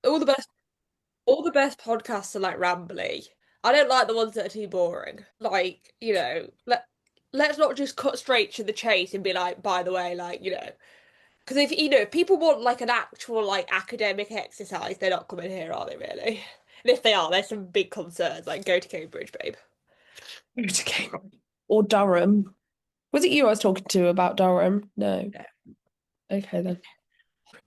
all the best all the best podcasts are like rambly. I don't like the ones that are too boring. Like, let's not just cut straight to the chase and be like, by the way, like, because if people want like an actual like academic exercise, they're not coming here, are they really? And if they are, there's some big concerns. Like, go to Cambridge, babe. Okay. Or Durham. Was it you I was talking to about Durham? No. Yeah. Okay then.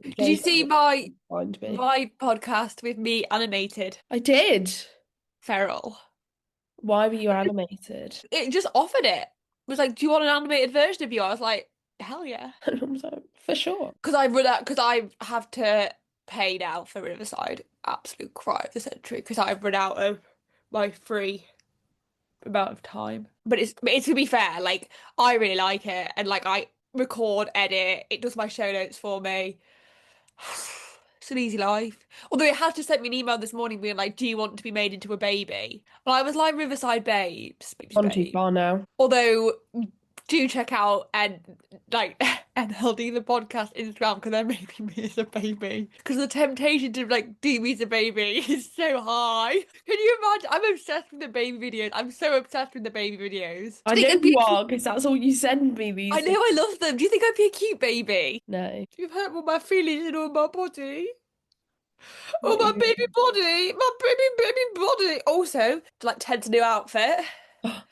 Did There you you see go. my Find me. my podcast with me animated I did. Feral? Why were you animated? It just offered it. It was like, do you want an animated version of you? I was like, hell yeah. And I was like, for sure. Because I have to pay now for Riverside. Absolute cry of the century. Because I've run out of my free amount of time. But it's to be fair, like I really like it, and like I record, edit, it does my show notes for me. It's an easy life. Although it had just sent me an email this morning being like, "Do you want to be made into a baby?" And I was like, "Riverside babes, babes, Gone too babe." far now. Although do check out and like NLD the podcast Instagram because they're making me as a baby. Because the temptation to like do me as a baby is so high. Can you imagine? I'm obsessed with the baby videos. I'm so obsessed with the baby videos. I Do you think know I'd be you a cute? are, because that's all you send me I these know days. I love them. Do you think I'd be a cute baby? No, You've hurt all my feelings and all my body. Oh not my you. baby body, my baby body. Also, like Ted's new outfit. Oh,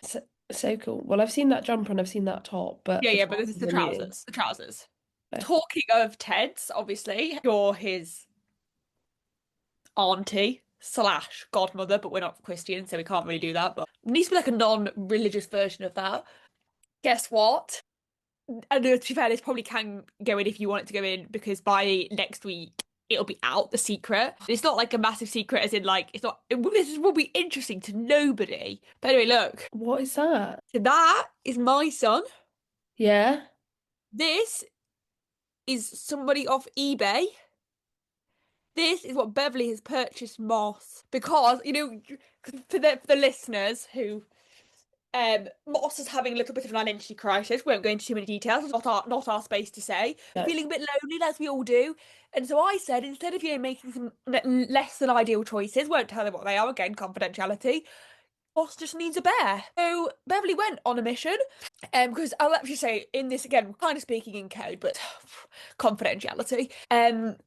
so cool. Well, I've seen that jumper and I've seen that top, but Yeah, the yeah, but this trousers is the are new. trousers. The trousers. So, Talking of Ted's, obviously, you're his auntie slash godmother, but we're not Christian, so we can't really do that. But it needs to be like a non-religious version of that. Guess what? And to be fair, this probably can go in if you want it to go in, because by next week it'll be out, the secret. It's not like a massive secret, as in like it's not. This will be interesting to nobody. But anyway, look. what is that? So that is my son. Yeah? This is somebody off eBay. This is what Beverly has purchased Moss because, for the listeners who Moss is having a little bit of an identity crisis. Won't go into too many details. It's not our space to say. No. Feeling a bit lonely, as we all do. And so I said, instead of making some less than ideal choices, won't tell them what they are. Again, confidentiality. Moss just needs a bear. So Beverly went on a mission. Because I'll actually say in this again, kind of speaking in code, but confidentiality.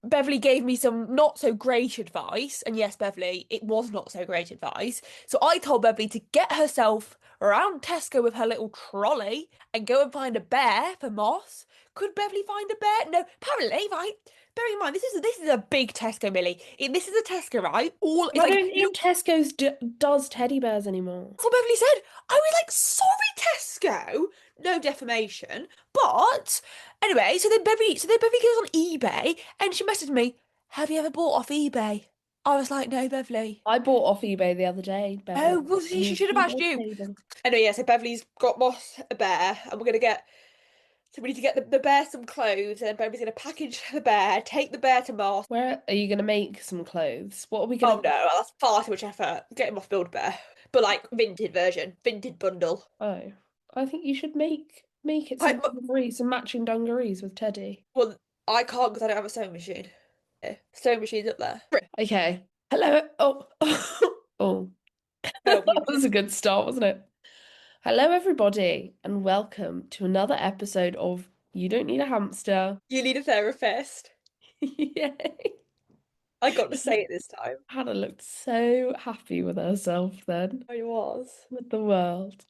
Beverly gave me some not so great advice, and yes, Beverly, it was not so great advice. So I told Beverly to get herself around Tesco with her little trolley and go and find a bear for Moss. Could Beverly find a bear? No, apparently, right. Bearing in mind, this is a big Tesco, Millie. This is a Tesco, right? All it's I like don't think Tesco's does teddy bears anymore. that's what Beverly said. I was like, sorry, Tesco. No defamation. But anyway, so then Beverly goes on eBay and she messaged me, have you ever bought off eBay? I was like, no, Beverly. I bought off eBay the other day, Beverly. Oh, well, she New should have asked keyboard you. cable. Anyway, yeah, so Beverly's got Moss a bear, and so we need to get the bear some clothes, and Beverly's gonna package the bear, take the bear to Moss. Where are you going to make some clothes? What are we Oh going no, to? that's far too much effort. Get him off Build-A-Bear. But like vintage version, vintage bundle. Oh, I think you should make it I, some dungarees, some matching dungarees with Teddy. Well, I can't because I don't have a sewing machine. Yeah, sewing machine's up there. Okay. Hello. Oh, oh, Oh, that was a good start, wasn't it? Hello, everybody, and welcome to another episode of You Don't Need a Hamster. you need a therapist. Yay. I got to say it this time. Hannah looked so happy with herself then, I was. with the world.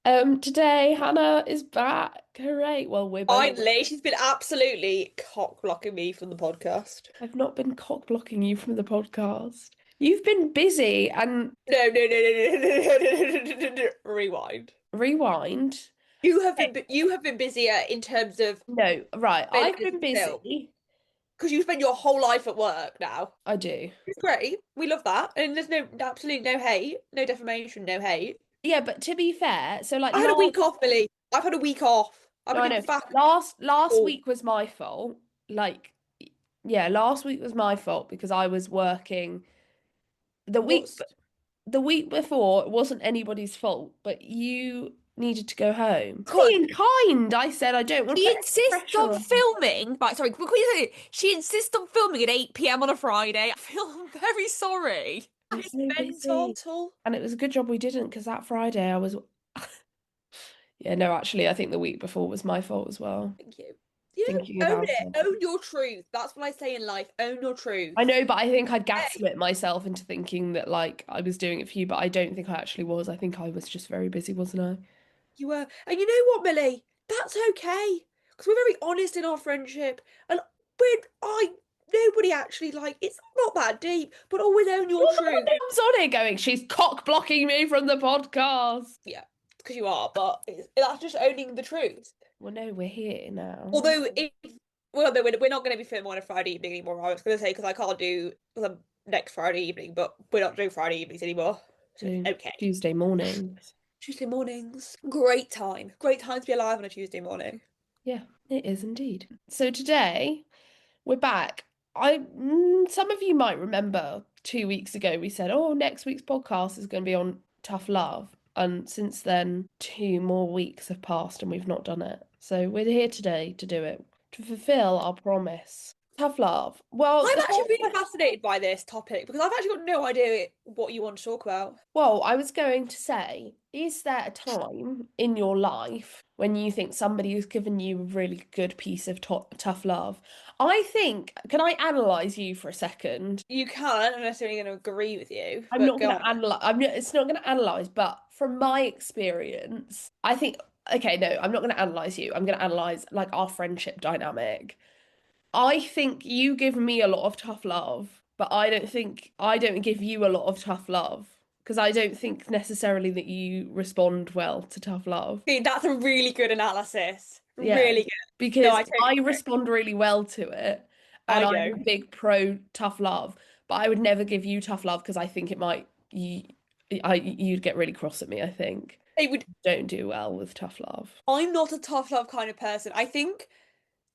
Today Hannah is back. Hooray. Well, we're both. Finally, she's been absolutely cock blocking me from the podcast. I've not been cock blocking you from the podcast. You've been busy and No, no, no, no, no, no, no, no, no, no. Rewind. rewind. You have been busier in terms of No, right. filming I've this been film busy. because you spend your whole life at work now. I do. It's great. We love that, and there's no absolutely no hate, no defamation, no hate. Yeah, but to be fair, so like I had a last week off, Millie. I've had a week off. I've no, been I in know. fact. Last week was my fault. Like, yeah, last week was my fault because I was working the week What's the week before. It wasn't anybody's fault, but you needed to go home. Come on. Being kind, I said I don't want to She put any insists pressure on on. filming. Right, sorry, quick, quick, she insists on filming at 8 p.m. on a Friday. I feel very sorry. I That was is so busy. mental. And it was a good job we didn't because that Friday I was. Yeah, no, actually, I think the week before was my fault as well. Thank you. Thinking Own about it. it. Own your truth. That's what I say in life. Own your I truth. know, but I think I'd Hey, gaslit myself into thinking that like I was doing it for you, but I don't think I actually was. I think I was just very busy, wasn't I? you were. And you know what, Millie? That's okay. Because we're very honest in our friendship. And nobody actually like, it's not that deep, but always own your You're the one truth. who's on it going, she's cock blocking me from the podcast. Yeah, because you are, but that's just owning the truth. Well, no, we're here now. Although, well, no, we're not going to be filming on a Friday evening anymore. I was going to say because I can't do the next Friday evening, but we're not doing Friday evenings anymore. So it's So okay. Tuesday mornings. Tuesday mornings, great time. Great time to be alive on a Tuesday morning. Yeah, it is indeed. So today we're back. Some of you might remember 2 weeks ago we said, "Oh, next week's podcast is going to be on tough love," and since then 2 more weeks have passed and we've not done it. So we're here today to do it to fulfill our promise. Tough love. Well, I'm the actually first really fascinated by this topic because I've actually got no idea what you want to talk about. Well, I was going to say, is there a time in your life when you think somebody has given you a really good piece of tough love? I think, can I analyze you for a second? You can, I'm not necessarily going to agree with you, I'm but not go going on. to analyze, it's not going to analyze, but from my experience, I think, okay, no, I'm not going to analyze you. I'm going to analyze like our friendship dynamic. I think you give me a lot of tough love, but I don't give you a lot of tough love because I don't think necessarily that you respond well to tough love. See, that's a really good analysis. Yeah, Really good. No, because I totally I agree. respond really well to it and I I'm a don't. big pro tough love, but I would never give you tough love because I think it might you'd get really cross at me, I think. It would. Don't do well with tough love. I'm not a tough love kind of person. I think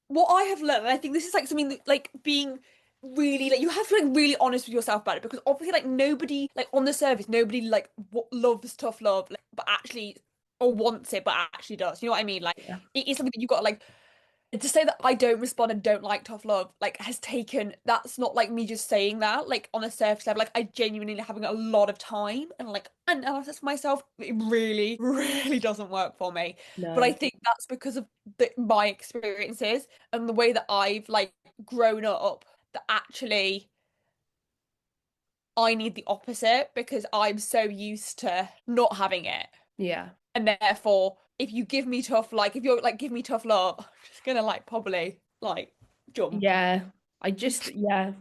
what I have learned, and I think this is like something that, like being really like you have to like really honest with yourself about it because obviously like nobody like on the surface nobody like loves tough love like, but actually or wants it but actually does. You know what I mean? Like Yeah. it is something that you got to like to say that I don't respond and don't like tough love, like has taken that's not like me just saying that, like on a surface level, like I genuinely having a lot of time and like analysis for myself, it really, really doesn't work for me. But I No. think that's because of my experiences and the way that I've like grown up that actually I need the opposite because I'm so used to not having it. Yeah. And therefore, if you give me tough, like if you're like give me tough love, I'm just gonna like probably like jump. Yeah. Yeah.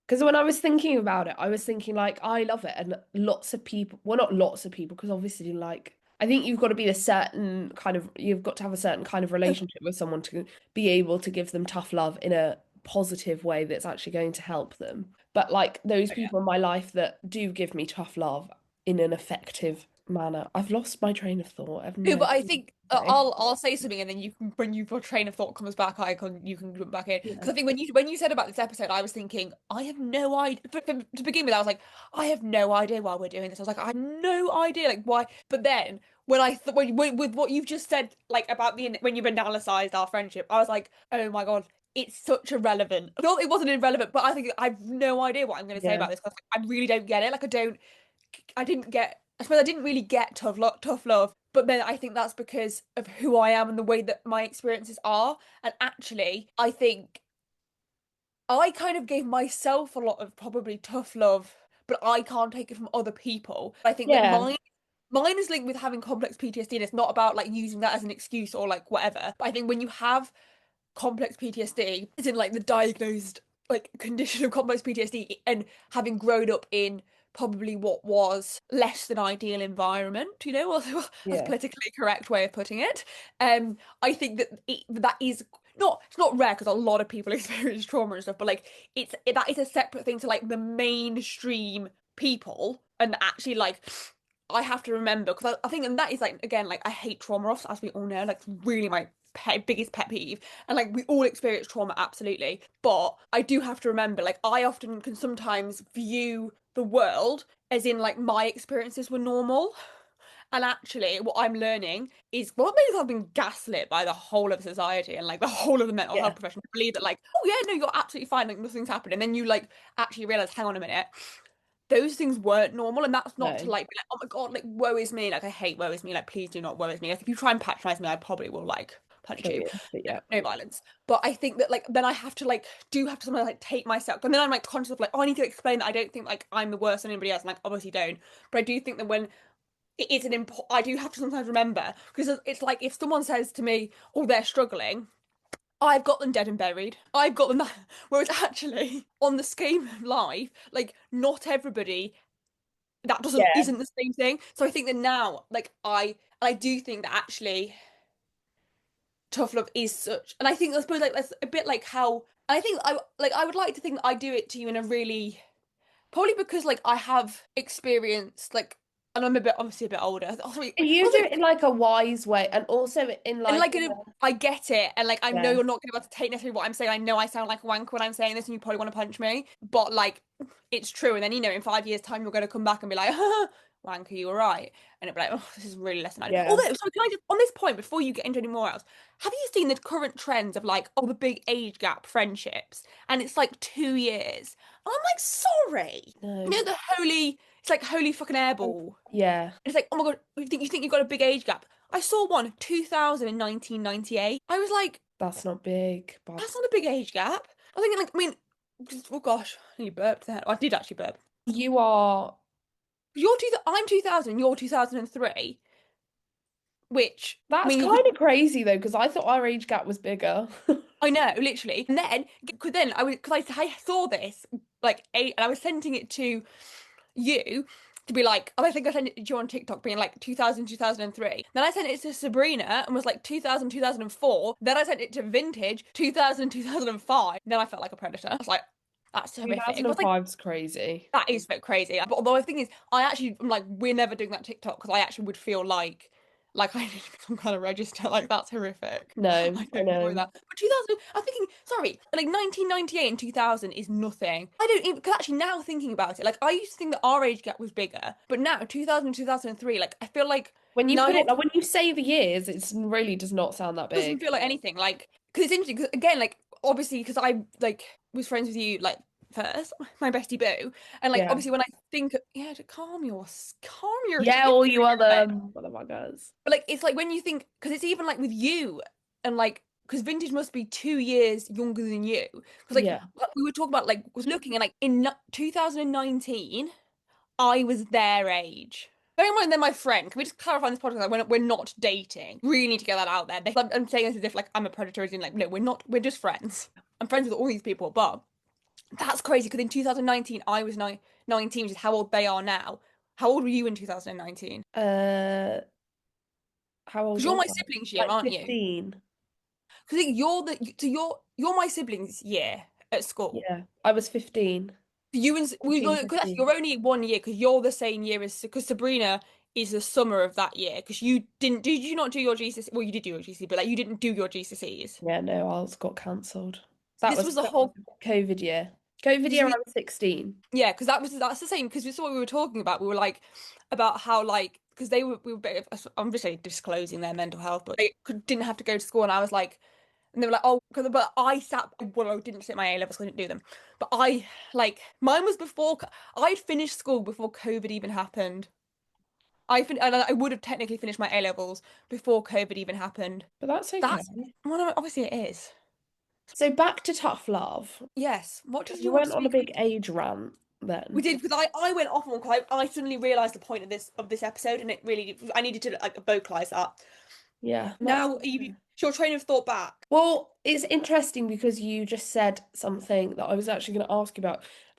Because when I was thinking about it, I was thinking like I love it, and lots of people, well, not lots of people, because obviously, like I think you've got to be a certain kind of, you've got to have a certain kind of Oh, relationship with someone to be able to give them tough love in a positive way that's actually going to help them. But like those yeah. people in my life that do give me tough love in an effective manner, I've lost my train of thought. I've No, no but I think idea. I'll say something and then you can when your train of thought comes back, I can you can jump back in because Yeah. I think when you said about this episode, I was thinking I have no idea. To begin with, I was like I have no idea why we're doing this. I was like I have no idea like why. But then when I th when with what you've just said like about the when you've analyzed our friendship, I was like oh my God. It's such irrelevant. No, it wasn't irrelevant, but I think I have no idea what I'm going to say Yeah. about this because I really don't get it. Like I didn't get, I suppose I didn't really get tough love, but then I think that's because of who I am and the way that my experiences are. And actually, I think I kind of gave myself a lot of probably tough love, but I can't take it from other people. I think that Yeah. mine is linked with having complex PTSD, and it's not about like using that as an excuse or like whatever. But I think when you have complex PTSD, as in like the diagnosed like condition of complex PTSD, and having grown up in probably what was less than ideal environment, you know, as a Yeah. politically correct way of putting it. I think that that is not it's not rare because a lot of people experience trauma and stuff, but like that is a separate thing to like the mainstream people, and actually like I have to remember because I think and that is like again like I hate trauma offs as we all know like it's really my biggest pet peeve and like we all experience trauma absolutely, but I do have to remember like I often can sometimes view the world as in like my experiences were normal And actually, what I'm learning is what maybe I've been gaslit by the whole of society and like the whole of the mental Yeah. health profession to believe that like, oh yeah, no, you're absolutely fine, like nothing's happened. And then you like actually realize, hang on a minute, those things weren't normal. And that's not to No, like be like, oh my God, like woe is me. Like I hate woe is me. Like please do not woe is me. Like if you try and patronize me, I probably will like punch kill you. you. But No, yeah. no violence. But I think that like then I have to like do have to sometimes like take myself and then I'm like conscious of like, oh, I need to explain that I don't think like I'm the worst than anybody else. And like obviously don't. But I do think that when it is an important, I do have to sometimes remember because it's like if someone says to me, oh, they're struggling, I've got them dead and buried. I've got them that. Whereas actually, on the scheme of life, like not everybody that doesn't Yeah. isn't the same thing. So I think that now, like I do think that actually tough love is such, and I think I suppose like that's a bit like how I think I would like to think that I do it to you in a really probably because like I have experienced like and I'm a bit obviously a bit older. You Also do it in like a wise way and also in and like like I get it, and like I know yeah. you're not gonna be able to take necessarily what I'm saying. I know I sound like a wank when I'm saying this, and you probably want to punch me, but like it's true. And then in 5 years' time, you're gonna come back and be like, "Wanker, you were right," and it'll be like, "Oh, this is really less than I do." Yeah. Although, sorry, can I just on this point before you get into any more else, have you seen the current trends of like oh the big age gap friendships, and it's like 2 years? And I'm like, sorry, No. the holy, it's like holy fucking Um, airball. yeah. It's like, oh my God, you think you've got a big age gap? I saw one 2000 and 1998. I was like, That's not big, but that's not a big age gap. I think like, I mean, oh gosh, you burped there. Oh, I did actually burp. you are I'm 2000, you're 2003, which I that's mean, kind of crazy though, because I thought our age gap was bigger. I know, literally. And then, because then I was, because I saw this like eight, and I was sending it to you to be like, oh, I think I sent it to you on TikTok being like 2000, 2003. Then I sent it to Sabrina and was like 2000, 2004. Then I sent it to Vintage 2000, 2005. Then I felt like a predator. I was like, that's horrific. I was like, 2005 is crazy. that is a bit crazy. But although the thing is, I actually, I'm like, we're never doing that TikTok because I actually would feel like I need some kind of register. Like that's horrific. No, I I don't enjoy know. that. But 2000, I'm thinking, sorry, like 1998 and 2000 is nothing. I don't even, because actually now thinking about it, like I used to think that our age gap was bigger, but now 2000, 2003, like I feel like When you now put you're it, like when you say the years, it really does not sound that doesn't big. feel like anything. Like, because it's interesting, because again, like obviously, because I like was friends with you like first, my bestie boo, and like Yeah. obviously when I think, yeah, to calm your Yeah, tits all you down. other motherfuckers. But like it's like when you think because it's even like with you and like because Vintage must be 2 years younger than you because like Yeah. we were talking about like was looking and like in 2019 I was their age. Bear in mind they're my friend. Can we just clarify on this podcast? Like, we're not dating. Really need to get that out there. I'm saying this as if like I'm a predator. As in like no, we're not. We're just friends. I'm friends with all these people, but that's crazy because in 2019 I was 19, which is how old they are now. How old were you in 2019? Uh, how old Because you're was my I? siblings year, Like aren't you? 15. Because you're my siblings year at school. Yeah. I was 15. You and we 14, because actually 15. you're only 1 year because you're the same year as because Sabrina is the summer of that year because you did you not do your GCSE? Well, you did do your GCSE, but like you didn't do your GCSEs. Yeah, no, ours got cancelled. This was the That was whole COVID year. COVID because year, we I was 16. yeah because that's the same because this is what we were talking about. We were like about how like because they were we were a bit of, I'm just like disclosing their mental health, but didn't have to go to school, and I was like. And they were like, oh, but I sat, well, I didn't sit my A levels, so I didn't do them. But I, like, mine was before, I'd finished school before COVID even happened. And I would have technically finished my A levels before COVID even happened. But that's okay. That's, well, no, obviously it is. So back to tough love. Yes. What Because did we you want to went on a speak? big age rant We then. did, because I went off on one, because I suddenly realised the point of this episode, and it really, I needed to, like, vocalise that. Yeah, that's Now, okay. your train of thought back. Well, it's interesting because you just said something that I was actually going to ask you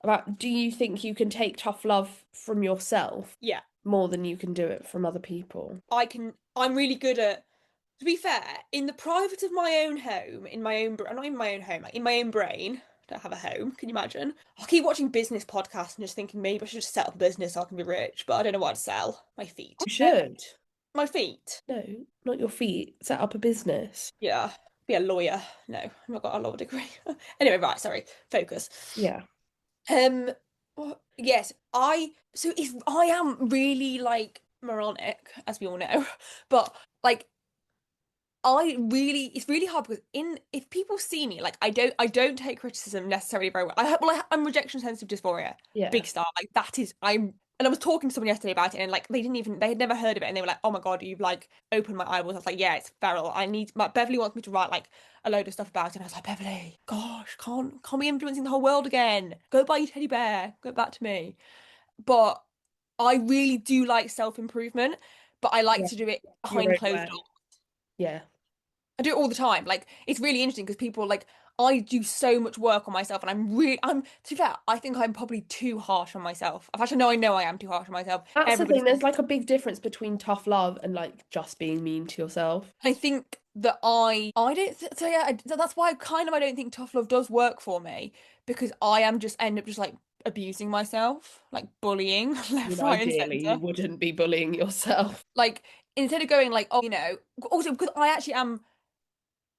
about do you think you can take tough love from yourself Yeah. more than you can do it from other people? I'm really good at to be fair, in the private of my own home, in my own, not in my own home, like in my own brain, don't have a home. Can you imagine? I'll keep watching business podcasts and just thinking maybe I should just set up a business so I can be rich, but I don't know what to sell. My feet. You should. My feet. No, not your feet. Set up a business. Yeah. Be a lawyer. No, I've not got a law degree. Anyway, right, sorry. Focus. Yeah. Um, yes, so if I am really like moronic, as we all know. But like it's really hard because in if people see me, like I don't take criticism necessarily very well. I'm rejection sensitive dysphoria, Yeah. big star. Like that is and I was talking to someone yesterday about it, and like they had never heard of it, and they were like, "Oh my God, you've like opened my eyeballs." I was like, "Yeah, it's feral. I need." Beverly wants me to write like a load of stuff about it, and I was like, "Beverly, gosh, can't be influencing the whole world again. Go buy your teddy bear. Go back to me." But I really do like self-improvement, but I like Yeah. to do it Your behind own closed way. doors. Yeah. I do it all the time. Like it's really interesting because people like I do so much work on myself, and I'm to be fair, I think I'm probably too harsh on myself. In fact, I know I am too harsh on myself. That's the Everybody thing. says There's like a big difference between tough love and like just being mean to yourself. I think that I don't so yeah, so that's why I don't think tough love does work for me because I am just end up just like abusing myself, like bullying I left, mean, right, and ideally, you center. wouldn't be bullying yourself. Like instead of going like, oh, also because I actually am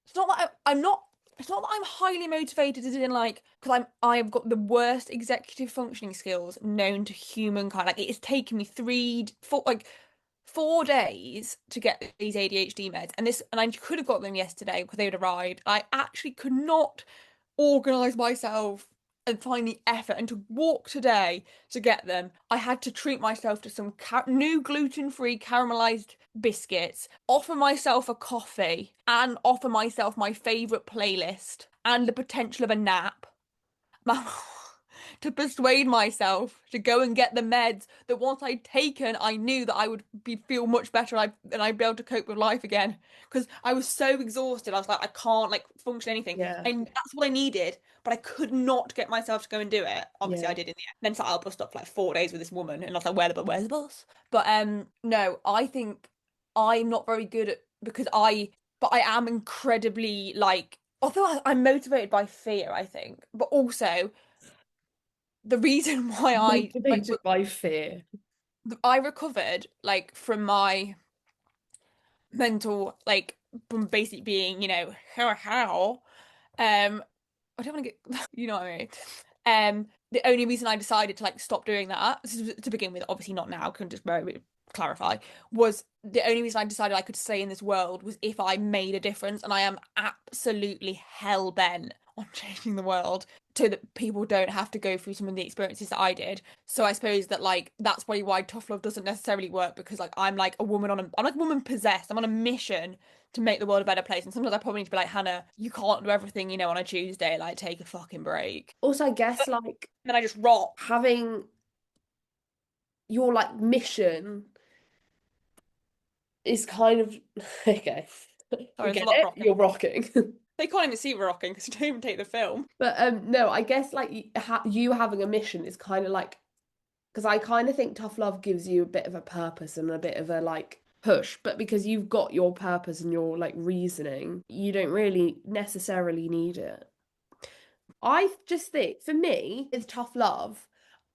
it's not that I'm not. It's not that I'm highly motivated, as in like because I've got the worst executive functioning skills known to humankind. Like it has taken me 4 days to get these ADHD meds, and I could have got them yesterday because they would arrived. I actually could not organize myself and find the effort and to walk today to get them. I had to treat myself to some new gluten-free caramelized biscuits, offer myself a coffee, and offer myself my favorite playlist and the potential of a nap. To persuade myself to go and get the meds that once I'd taken, I knew that I would feel much better and I'd be able to cope with life again. Because I was so exhausted, I was like, I can't like function anything. Yeah. And that's what I needed, but I could not get myself to go and do it. Obviously, I Yeah. did in the end. Then so I bust up for like 4 days with this woman, and I was like, where's the bus? But no, I think I'm not very good at but I am incredibly like. Although I'm motivated by fear, I think, but also the reason why Motivated by fear. I recovered like from my mental like from basically being how I don't want to get you know what I mean the only reason I decided to like stop doing that to begin with, obviously not now, can just very clarify, was the only reason I decided I could stay in this world was if I made a difference, and I am absolutely hell bent on changing the world so that people don't have to go through some of the experiences that I did. So I suppose that like that's probably why tough love doesn't necessarily work, because like I'm like a woman possessed. I'm on a mission to make the world a better place. And sometimes I probably need to be like, Hannah, you can't do everything, on a Tuesday. Like, take a fucking break. Also, I guess like And then I just rock. having your like mission is kind of okay. Sorry, We there's a get lot of it. rocking. You're rocking. They can't even see we're rocking because you don't even take the film. But no, I guess like you having a mission is kind of like because I kind of think tough love gives you a bit of a purpose and a bit of a like push, but because you've got your purpose and your like reasoning, you don't really necessarily need it. I just think for me, with tough love,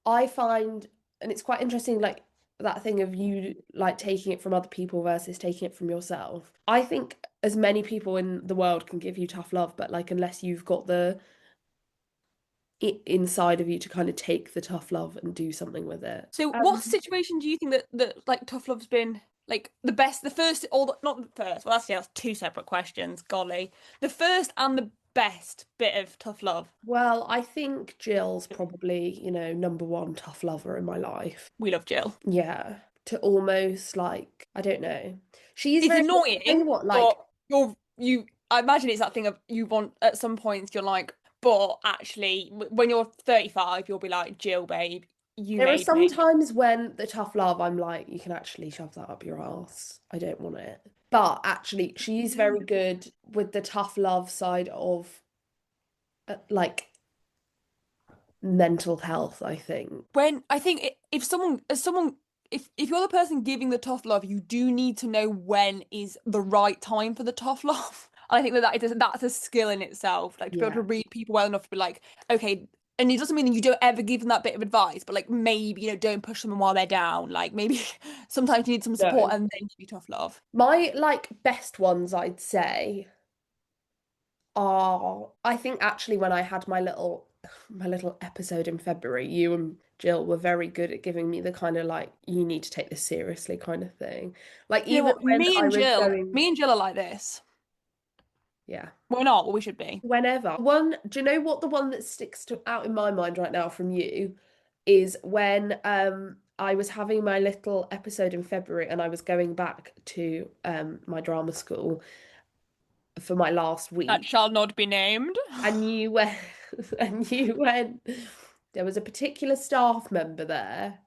I find, and it's quite interesting, like that thing of you like taking it from other people versus taking it from yourself. I think as many people in the world can give you tough love, but like unless you've got the inside of you to kind of take the tough love and do something with it. So, what situation do you think that like tough love's been like the best? The first, not the first. Well, that's two separate questions. Golly, the first and the best bit of tough love. Well, I think Jill's probably, number one tough lover in my life. We love Jill. Yeah. To almost like, I don't know. She's It's very, kind annoying, of what, like, but you. I imagine it's that thing of you want at some points you're like, but actually, when you're 35, you'll be like, Jill, babe, you there are made some me. times when the tough love, I'm like, you can actually shove that up your ass. I don't want it. But actually, she's very good with the tough love side of like mental health, I think. When I think if someone if you're the person giving the tough love, you do need to know when is the right time for the tough love. And I think that's a skill in itself, like to be able to Yeah. read people well enough to be like, okay, and it doesn't mean that you don't ever give them that bit of advice, but like maybe, don't push them while they're down. Like maybe sometimes you need some support No. and then give you tough love. My like best ones, I'd say, are I think actually when I had my little episode in February, you and Jill were very good at giving me the kind of like, you need to take this seriously kind of thing. Like You know even what? when I was going, Me and Jill are like this. yeah, We're not, but we should be. whenever. One, do you know what the one that out in my mind right now from you is when I was having my little episode in February and I was going back to my drama school for my last That week. shall not be named. And you went, and you went, there was a particular staff member there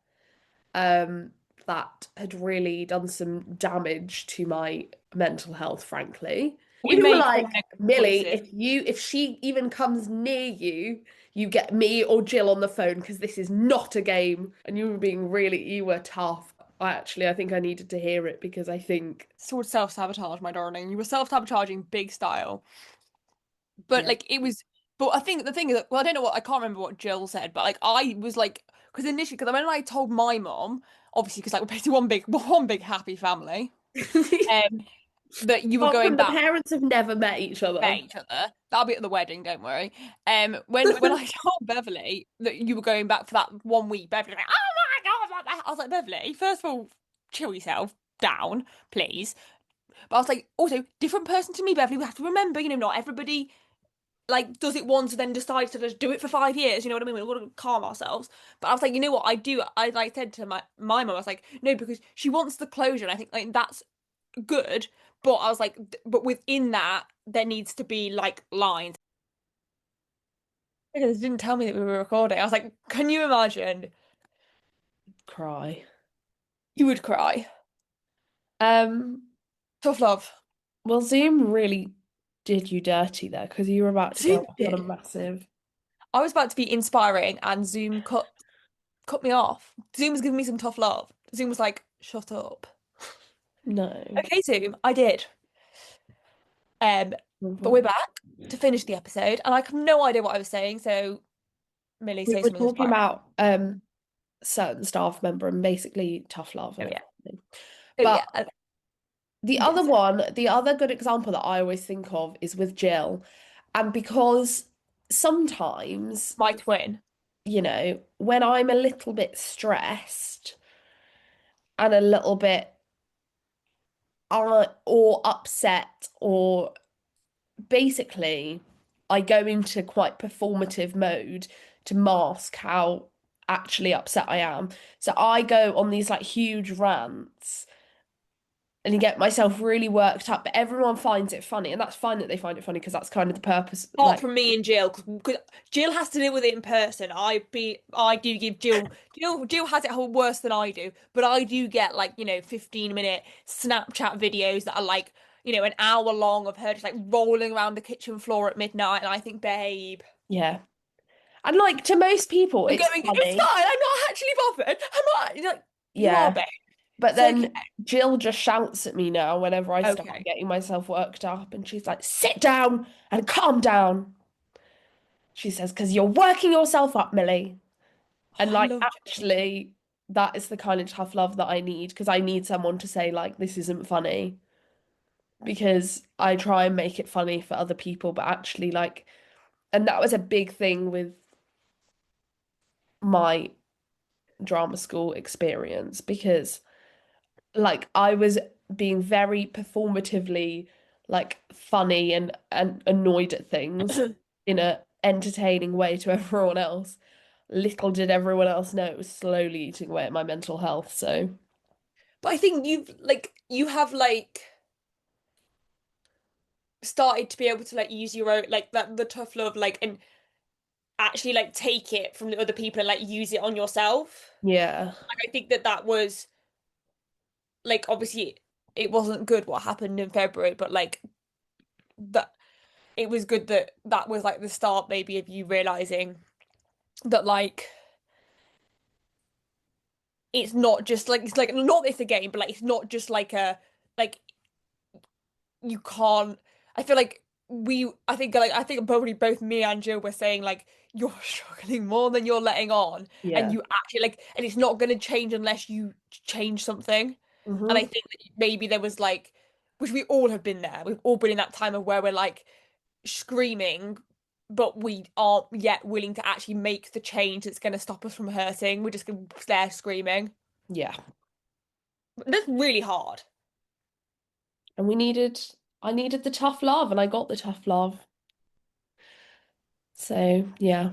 um, that had really done some damage to my mental health, frankly. We You were make all like, negative Millie, choices. if she even comes near you, you get me or Jill on the phone because this is not a game. And you were being really, you were tough. I think I needed to hear it because I think, Sort of self-sabotage, my darling. You were self-sabotaging big style. But yeah. like it was, but I think the thing is, well, I don't know what I can't remember what Jill said, but like I was like, because initially, because when I told my mom, obviously, because like we're basically one big happy family, um, that you were Apart going from the back parents have never met each met other. each other. That'll be at the wedding, don't worry. When I told Beverly that you were going back for that 1 week, Beverly was like, oh my God, I was like, Beverly, first of all, chill yourself down, please. But I was like, also, different person to me, Beverly. We have to remember, not everybody like does it once and then decides to just do it for 5 years. You know what I mean? We've got to calm ourselves. But I was like, you know what? I do. I like said to my mum, I was like, no, because she wants the closure, and I think like that's good. But I was like, but within that, there needs to be like lines. Because they didn't tell me that we were recording. I was like, can you imagine? Cry. You would cry. Um, Tough love. well, Zoom really did you dirty there because you were about to go Zoom off on a did. massive I was about to be inspiring, and Zoom cut me off. Zoom was giving me some tough love. Zoom was like, shut up. no. Okay, Zoom, I did. Um, but we're We back to finish the episode, and I have no idea what I was saying. So, Millie, say were something talking inspiring. about certain staff member and basically tough love Oh and yeah, everything. oh But yeah. the other Yes, one, the other good example that I always think of is with Jill. And because sometimes, my twin. when I'm a little bit stressed and a little bit or upset or basically I go into quite performative mode to mask how actually upset I am. So I go on these like huge rants and get myself really worked up, but everyone finds it funny, and that's fine that they find it funny because that's kind of the purpose. Apart Like, from me and Jill, because Jill has to deal with it in person. I do give Jill has it worse than I do, but I do get like 15-minute Snapchat videos that are like an hour long of her just like rolling around the kitchen floor at midnight, and I think, babe, yeah. And like to most people, I'm it's going. It's funny. fine. I'm not actually bothered. I'm not. You are, Yeah. babe. But It's okay. then Jill just shouts at me now whenever I start Okay. getting myself worked up, and she's like, sit down and calm down. She says, because you're working yourself up, Millie. Oh, And I like, love Jill. actually, that is the kind of tough love that I need because I need someone to say, like, this isn't funny. Because I try and make it funny for other people, but actually, like, and that was a big thing with my drama school experience because, like, I was being very performatively, like, funny and annoyed at things in a entertaining way to everyone else. Little did everyone else know it was slowly eating away at my mental health. So, But I think you have like started to be able to like use your own like that the tough love like and actually like take it from the other people and like use it on yourself. yeah. Like I think that was like obviously it wasn't good what happened in February, but like that it was good that that was like the start maybe of you realizing that like it's not just like it's like not this again, but like it's not just like a like you can't. I feel like I think probably both me and Jill were saying like you're struggling more than you're letting on, and Yeah. you actually like, and it's not going to change unless you change something. And I Hmm. think that maybe there was like, which we all have been there. We've all been in that time of where we're like screaming, but we aren't yet willing to actually make the change that's going to stop us from hurting. We're just going to there screaming. Yeah. That's really hard. And I needed the tough love and I got the tough love. So, yeah.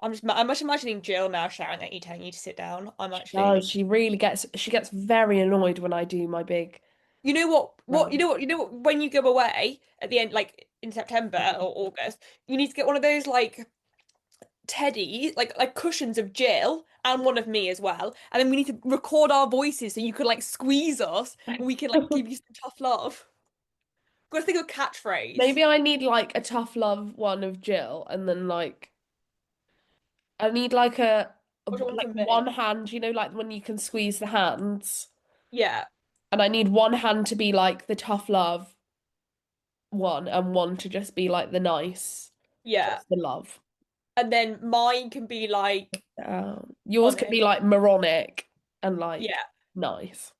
I'm just imagining Jill now shouting at you, telling you to sit down. I'm She actually, does. She gets very annoyed when I do my big you know what? rant. You know what? When you go away at the end, like in September or August, you need to get one of those like teddy, like cushions of Jill and one of me as well, and then we need to record our voices so you can like squeeze us and we can like give you some tough love. Gotta think of a catchphrase. Maybe I need like a tough love one of Jill and then like I need like What do you want like from one me? hand, you know, like when you can squeeze the hands. Yeah, And I need one hand to be like the tough love one and one to just be like the nice, yeah. just the love. And then mine can be like Yours could honest. be like moronic and like Yeah. nice.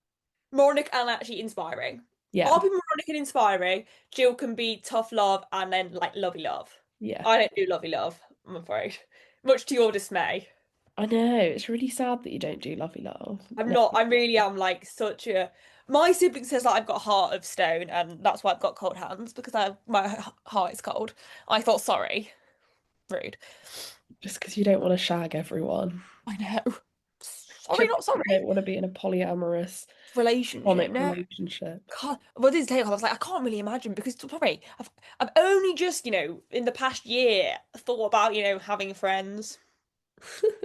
Moronic and actually inspiring. I'll Yeah, be moronic and inspiring. Jill can be tough love and then like lovey love. yeah. I don't do lovey love, I'm afraid. Much to your dismay. I know. It's really sad that you don't do lovey love. I'm No. not, I really am like such a my sibling says that I've got a heart of stone and that's why I've got cold hands because my heart is cold. I thought sorry. Rude. Just because you don't want to shag everyone. I know. Sorry, Just not 'cause you sorry. don't want to be in a polyamorous, Relationship, chronic no. relationship. God, well, this day I was like, I can't really imagine because sorry, I've only just, in the past year thought about, having friends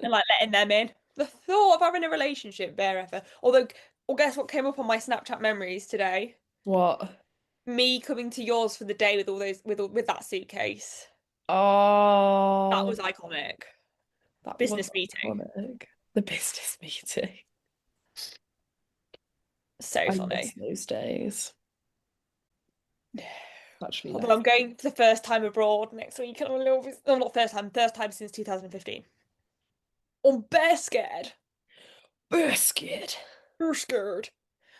and like letting them in. The thought of having a relationship there ever. Although, well, guess what came up on my Snapchat memories today? What? Me coming to yours for the day with all those with that suitcase. That Oh, was iconic. that was Business meeting. iconic. The business meeting. So I miss funny. those days. Actually Although left. I'm going for the first time abroad next week, and I'm a little bit, no, not first time since 2015. I'm bare scared. Biscuit. You're scared.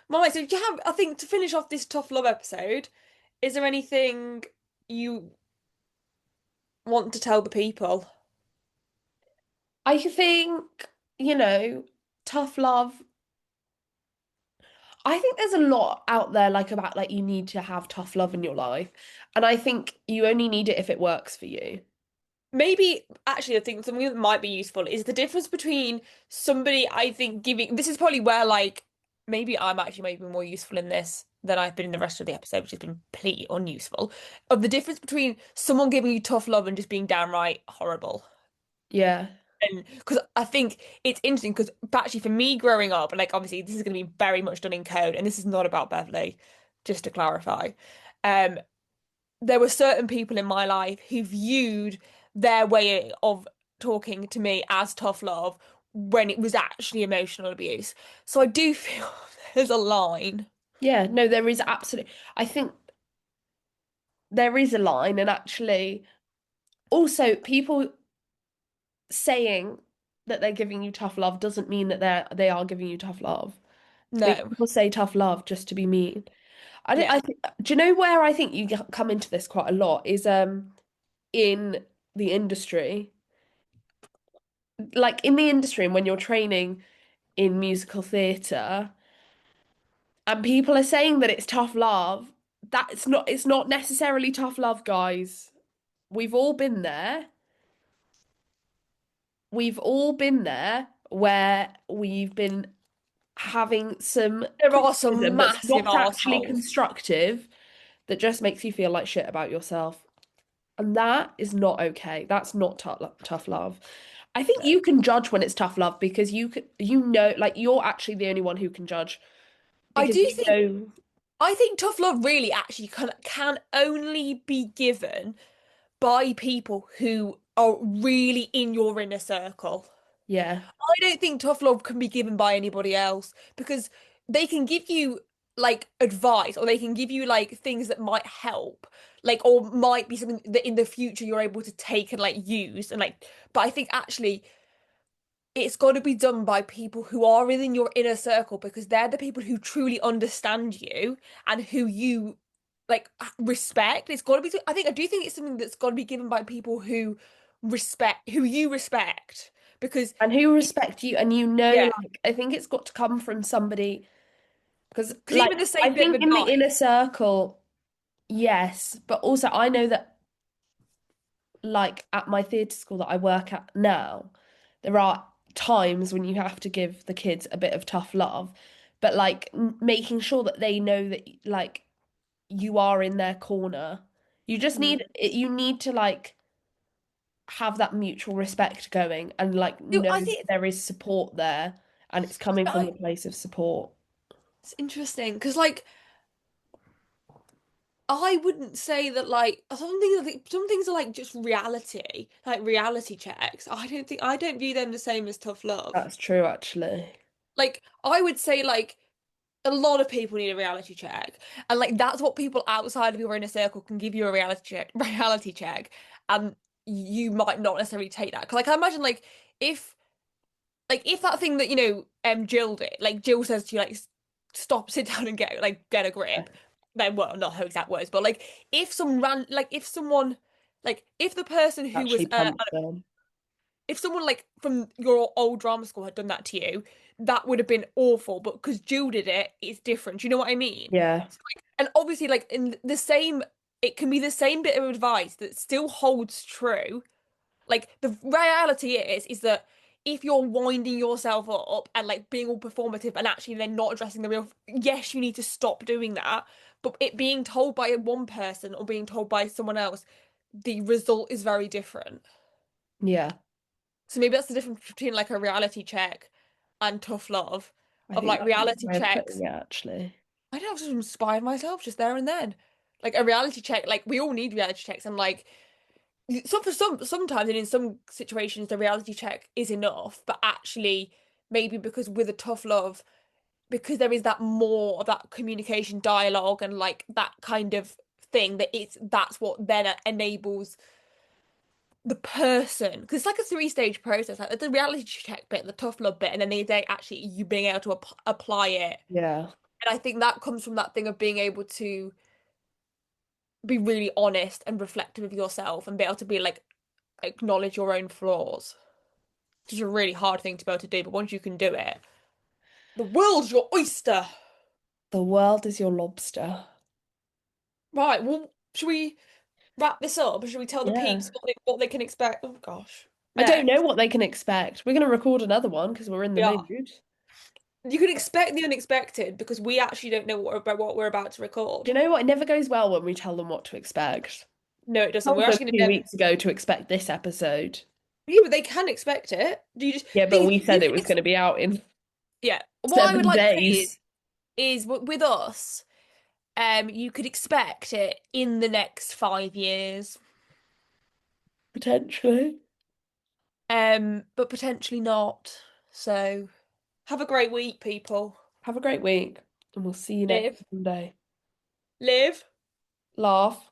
Right, so do you have, I think to finish off this tough love episode, is there anything you want to tell the people? I think, you know, tough love. I think there's a lot out there like about like you need to have tough love in your life. And I think you only need it if it works for you. Maybe actually I think something that might be useful is the difference between somebody I think giving this is probably where like maybe I'm actually maybe more useful in this than I've been in the rest of the episode, which has been completely unuseful. Of the difference between someone giving you tough love and just being downright horrible. Yeah. And because I think it's interesting because actually for me growing up, like obviously this is going to be very much done in code, and this is not about Beverly, just to clarify. Um, there were certain people in my life who viewed their way of talking to me as tough love when it was actually emotional abuse. So I do feel there's a line. Yeah, no, there is absolutely I think there is a line and actually also people saying that they're giving you tough love doesn't mean that they are giving you tough love. I think No, people say tough love just to be mean. yeah. I think, do you know where I think you come into this quite a lot is in the industry. Like in the industry and when you're training in musical theatre and people are saying that it's tough love, it's not necessarily tough love, guys. We've all been there. We've all been there where we've been having some There are some criticism that's massive not actually arseholes. constructive, that just makes you feel like shit about yourself. And that is not okay. That's not tough love. I think No. you can judge when it's tough love because you know, like you're actually the only one who can judge I because do you think know, I think tough love really actually can only be given by people who are really in your inner circle. yeah, I don't think tough love can be given by anybody else because they can give you like advice or they can give you like things that might help, like or might be something that in the future you're able to take and like use and like, but I think actually it's got to be done by people who are within your inner circle because they're the people who truly understand you and who you like respect. It's got to be. I do think it's something that's got to be given by people who respect, who you respect, because And who respect you, and yeah, like, I think it's got to come from somebody, because because like even the I same bit of think in the inner advice. circle, yes, but also I know that like at my theatre school that I work at now, there are times when you have to give the kids a bit of tough love, but like making sure that they know that like you are in their corner. You just Mm. you need to like have that mutual respect going and like know I that think there is support there and it's coming from a place of support. it's interesting because like I wouldn't say that like some things are like just reality, like reality checks. I don't view them the same as tough love. That's true, actually. Like I would say like a lot of people need a reality check, and like that's what people outside of your inner circle can give you a reality check, and you might not necessarily take that because like I imagine if that thing that Jill did, like Jill says to you like stop, sit down and get a grip, then well not her exact words, but like if someone like if the person who was Actually punch them. if someone like from your old drama school had done that to you, that would have been awful. But because Jill did it, it's different. Do you know what I mean? Yeah. So, like, and obviously, like in the same, it can be the same bit of advice that still holds true. Like the reality is that if you're winding yourself up and like being all performative and actually then not addressing the real, yes, you need to stop doing that. But it being told by one person or being told by someone else, the result is very different. Yeah. So maybe that's the difference between like a reality check and tough love. I Of think like that's a good reality way of putting checks, it, actually. I don't have to inspire myself just there and then. Like a reality check, like we all need reality checks, and like sometimes and in some situations the reality check is enough, but actually maybe because with a tough love, because there is that more of that communication dialogue and like that kind of thing that's what then enables the person, because it's like a three-stage process, like the reality check bit, the tough love bit, and then they actually you being able to apply it. Yeah. And I think that comes from that thing of being able to be really honest and reflective of yourself and be able to be like acknowledge your own flaws, which is a really hard thing to be able to do, but once you can do it, the world's your oyster. The world is your lobster. Right, well, should we wrap this up or should we tell the Yeah. peeps what they can expect? Oh gosh, I don't next. know what they can expect. We're going to record another one because we're in the We are. mood. You can expect the unexpected because we actually don't know what we're about to Do record. you know what? It never goes well when we tell them what to expect. No, it doesn't. I We're told them actually going to 2 weeks ago to expect this episode. yeah, but they can expect it. Do you just Yeah, but thing is, we you said it can was going to be out in yeah. What I would like to say 7 days, is with us, you could expect it in the next 5 years, potentially. but potentially not. So have a great week, people. Have a great week, and we'll see you next Live, Monday. live. Laugh.